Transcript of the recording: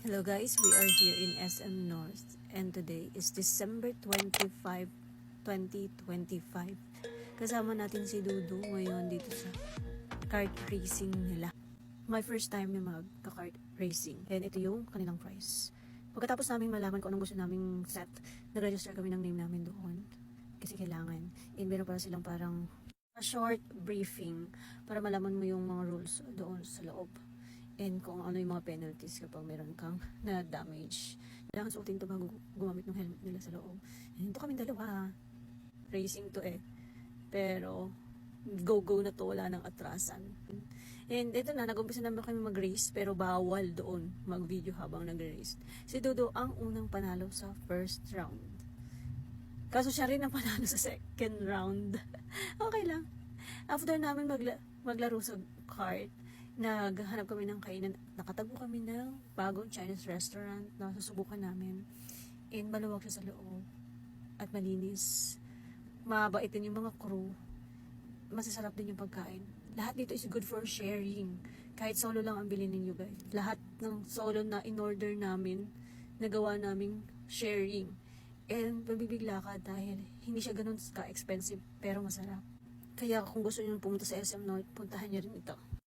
Hello guys, we are here in SM North and today is December 25, 2025. Kasama natin si Dudu ngayon dito sa kart racing nila. My first time na magka-kart racing and ito yung kanilang price. Pagkatapos namin malaman kung anong gusto naming set, nag-register kami ng name namin doon kasi kailangan. And meron para silang parang a short briefing para malaman mo yung mga rules doon sa loob. And kung ano yung mga penalties kapag meron kang na-damage. Kailangan suotin ito bago gumamit ng helmet nila sa loob. And ito kaming dalawa. Racing to eh. Pero, go-go na to, wala nang atrasan. And ito na, nag-umpisa naman kami mag-race, pero bawal doon mag-video habang nag-race. Si Dodo ang unang panalo sa first round. Kaso siya rin ang panalo sa second round. Okay lang. After namin maglaro sa kart, naghanap kami ng kainan. Nakatago kami ng bagong Chinese restaurant na susubukan namin. And maluwag siya sa loob. At malinis. Mabait din yung mga crew. Masasarap din yung pagkain. Lahat dito is good for sharing. Kahit solo lang ang bilhin ninyo guys. Lahat ng solo na in-order namin, nagawa naming sharing. And mabibigla ka dahil hindi siya ganun ka-expensive pero masarap. Kaya kung gusto nyo pumunta sa SM North, puntahan nyo rin ito.